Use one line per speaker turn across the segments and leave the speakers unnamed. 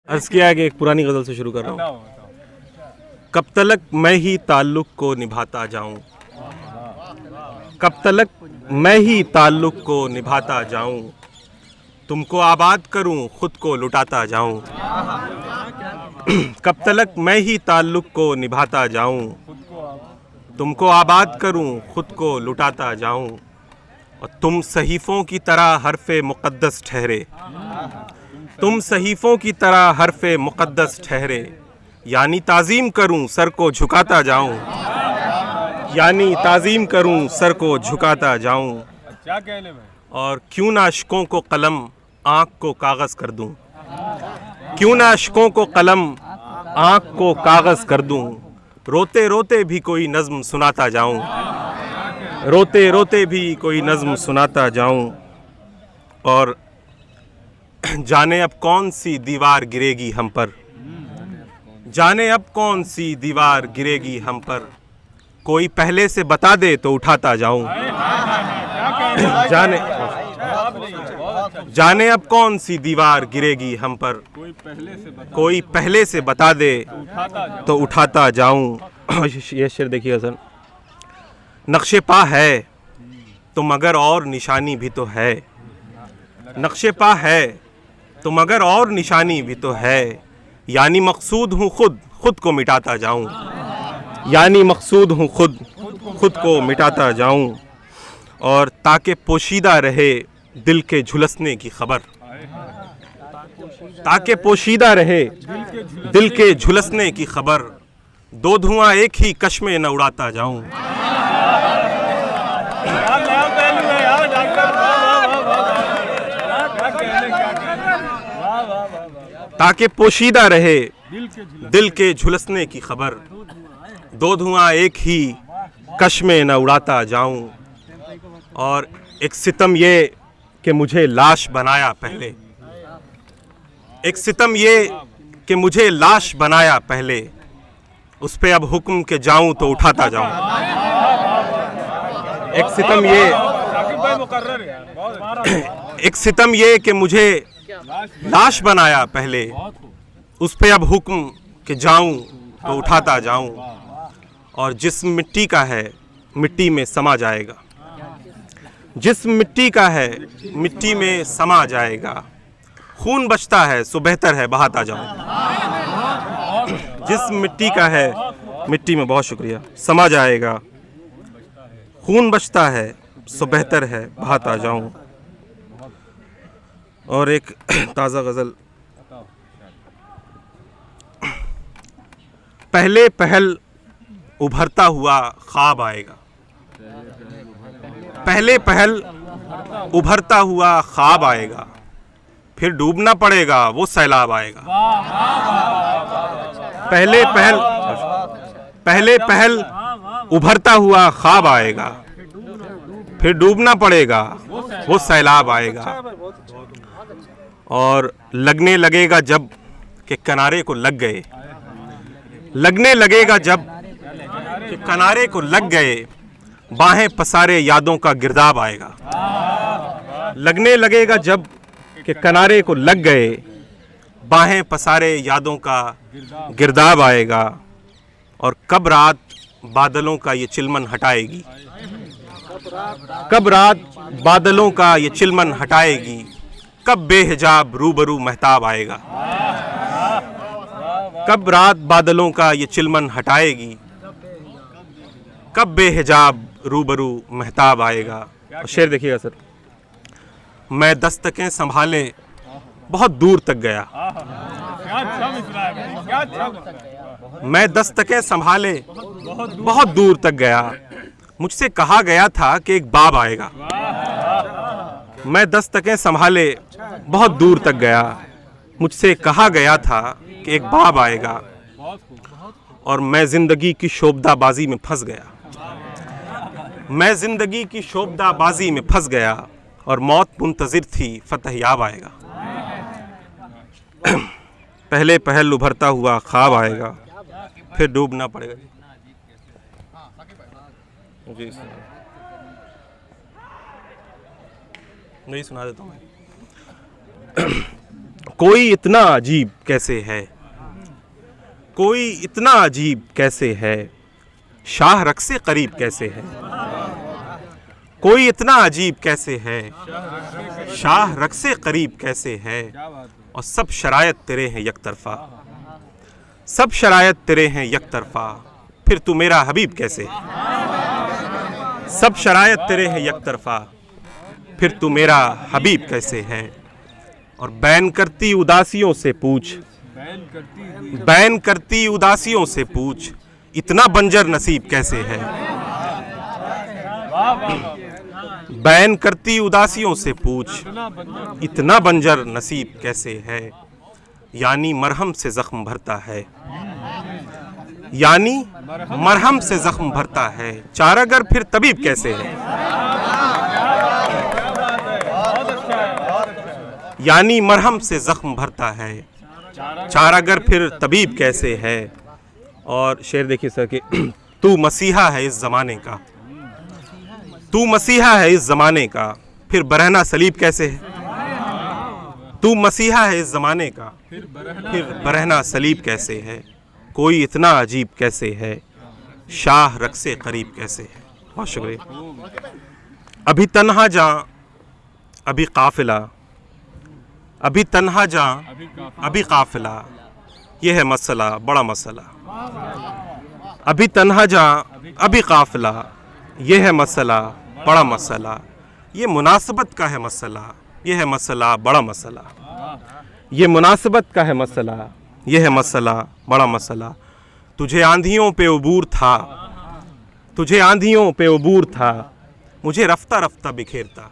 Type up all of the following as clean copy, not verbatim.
अर्ज किया है कि एक पुरानी गज़ल से शुरू कर रहा हूँ। कब तलक मैं ही ताल्लुक़ को निभाता जाऊँ, कब तलक मैं ही ताल्लुक़ को निभाता जाऊँ, तुमको आबाद करूँ खुद को लुटाता जाऊँ। कब तलक मैं ही ताल्लुक़ को निभाता जाऊँ, तुमको आबाद करूँ खुद को लुटाता जाऊँ। और तुम सहीफ़ों की तरह हर्फ़े मुक़द्दस ठहरे, तुम सहीफ़ों की तरह हर्फ़े मुक़द्दस ठहरे, यानी ताज़ीम करूं सर को झुकाता जाऊं, यानी ताज़ीम करूं सर को झुकाता जाऊं। और क्यों ना अश्कों को कलम आँख को कागज़ कर दूं, क्यों ना अश्कों को कलम आँख को कागज़ कर दूं। रोते रोते भी कोई नज़्म सुनाता जाऊं, रोते रोते भी कोई नज़्म सुनाता जाऊं। और जाने अब कौन सी दीवार गिरेगी हम पर, जाने अब कौन सी दीवार गिरेगी हम पर, कोई पहले से बता दे तो उठाता जाऊं। जाने अब कौन सी दीवार गिरेगी हम पर, कोई पहले से बता दे तो उठाता जाऊं। ये शेर देखिएगा सर। नक्शे पा है तो मगर और निशानी भी तो है, नक्शे पा है तो मगर और निशानी भी तो है, यानी मकसूद हूँ खुद को मिटाता जाऊँ, यानी मकसूद हूँ खुद को मिटाता जाऊँ। और ताकि पोशीदा रहे दिल के झुलसने की खबर, ताकि पोशीदा रहे दिल के झुलसने की खबर, दो धुआं एक ही कश में न उड़ाता जाऊँ। ताकि पोशीदा रहे दिल के झुलसने की खबर, दो धुआं एक ही कश में न उड़ाता जाऊं। और एक सितम ये कि मुझे लाश बनाया पहले, एक सितम ये कि मुझे लाश बनाया पहले, उस पे अब हुक्म के जाऊं तो उठाता जाऊं। एक सितम ये, एक सितम ये कि मुझे लाश बनाया पहले, उस पे अब हुक्म के जाऊं तो उठाता जाऊं। और जिस्म मिट्टी का है मिट्टी में समा जाएगा, जिस्म मिट्टी का है मिट्टी में समा जाएगा, खून बचता है सो बेहतर है बहाता जाऊं। जिस्म मिट्टी का है मिट्टी में, बहुत शुक्रिया, समा जाएगा, खून बचता है सो बेहतर है बहाता जाऊं। और एक ताज़ा गज़ल। पहले पहल उभरता हुआ ख्वाब आएगा, पहले पहल उभरता हुआ ख्वाब आएगा, फिर डूबना पड़ेगा वो सैलाब आएगा। पहले पहल उभरता हुआ ख्वाब आएगा, फिर डूबना पड़ेगा वो सैलाब आएगा। और लगने लगेगा जब कि किनारे को लग गए, लगने लगेगा जब कि किनारे को लग गए, बाहें पसारे यादों का गिरदाब आएगा। लगने लगेगा जब कि किनारे को लग गए, बाहें पसारे यादों का गिरदाब आएगा। और कब रात बादलों का ये चिलमन हटाएगी, कब रात बादलों का ये चिलमन हटाएगी, कब बेहिजाब रूबरू महताब आएगा। कब रात बादलों का ये चिलमन हटाएगी, कब बेहिजाब रूबरू महताब आएगा। और शेर देखिएगा सर। मैं दस्तकें संभाले बहुत दूर तक गया, मैं दस्तकें संभाले बहुत दूर तक गया, मुझसे कहा गया था कि एक बाब आएगा। मैं दस्तकें संभाले बहुत दूर तक गया, मुझसे कहा गया था कि एक बाब आएगा। और मैं ज़िंदगी की शोबदाबाजी में फंस गया, मैं ज़िंदगी की शोबदाबाजी में फंस गया, और मौत मुंतज़िर थी फतह याब आएगा। पहले पहल उभरता हुआ ख्वाब आएगा, फिर डूबना पड़ेगा। जी मैं ही सुना देता हूँ। कोई इतना अजीब कैसे है, कोई इतना अजीब कैसे है, शाह रख से करीब कैसे है। कोई इतना अजीब कैसे है, शाह रख से करीब कैसे है। और सब शरायत तेरे हैं एक तरफा, सब शरायत तेरे हैं एक तरफा, फिर तू मेरा हबीब कैसे है। सब शरायत तेरे हैं एक तरफा, फिर तू मेरा हबीब कैसे है। और बैन करती उदासियों से पूछ, बैन करती उदासियों से पूछ, इतना बंजर नसीब कैसे है। बैन करती उदासियों से पूछ, इतना बंजर नसीब कैसे है। यानी मरहम से जख्म भरता है, यानी मरहम से जख्म भरता है, चारागर फिर तबीब कैसे है। यानी मरहम से जख्म भरता है, चारागर फिर तबीब कैसे है। और शेर देखिए सर कि तू मसीहा है इस ज़माने का, तू मसीहा है इस ज़माने का, फिर बरहना सलीब कैसे है। तू मसीहा है इस ज़माने का, फिर बरहना सलीब कैसे है। कोई इतना अजीब कैसे है, शाह रख से करीब कैसे है। बहुत शुक्रिया। अभी तन्हा जा अभी काफिला, अभी तन्हा जा अभी काफिला, यह है मसला बड़ा मसला। अभी तन्हा जा अभी काफिला, यह है मसला बड़ा मसला। ये मुनासबत का है मसला, यह है मसला बड़ा मसला। ये मुनासबत का है मसला, यह है मसला बड़ा मसला। तुझे आंधियों पे उबूर था, तुझे आंधियों पे उबूर था, मुझे रफ्ता रफ्ता बिखेरता।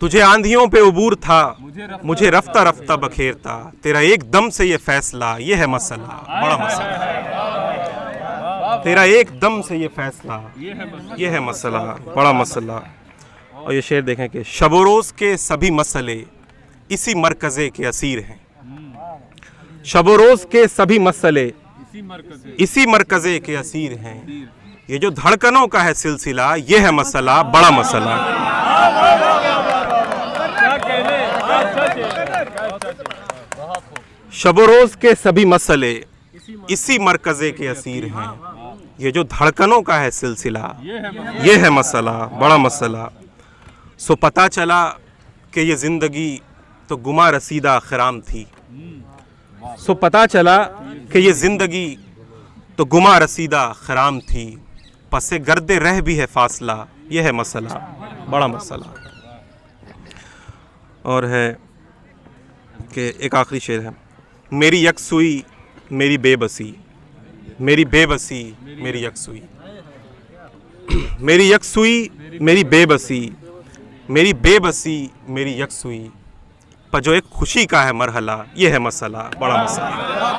तुझे आंधियों पे उबूर था, मुझे रफ्ता रफ्ता बखेरता। तेरा एकदम से ये फैसला, ये है मसला बड़ा मसला। तेरा एकदम से ये फैसला, ये है मसला बड़ा मसला। और ये शेर देखें कि शब रोज़ के सभी मसले इसी मरकज़े के असीर हैं। शब रोज़ के सभी मसले इसी मरकज़े के असीर हैं। ये जो धड़कनों का है सिलसिला, ये है मसला बड़ा मसला। शब रोज़ के सभी मसले इसी मरकज़े के असीर हैं। ये जो धड़कनों का है सिलसिला, ये है मसला बड़ा मसला। सो पता चला कि ये ज़िंदगी तो गुमा रसीदा खराम थी। सो पता चला कि ये ज़िंदगी तो गुमा रसीदा खराम थी। पसे गर्दे रह भी है फासला, ये है मसला बड़ा मसला। और है कि एक आखिरी शेर है, मेरी यकसुई मेरी बेबसी, मेरी बेबसी मेरी यकसुई। मेरी यकसुई मेरी बेबसी, मेरी बेबसी मेरी यकसुई। पर जो एक खुशी का है मरहला, ये है मसला बड़ा मसला।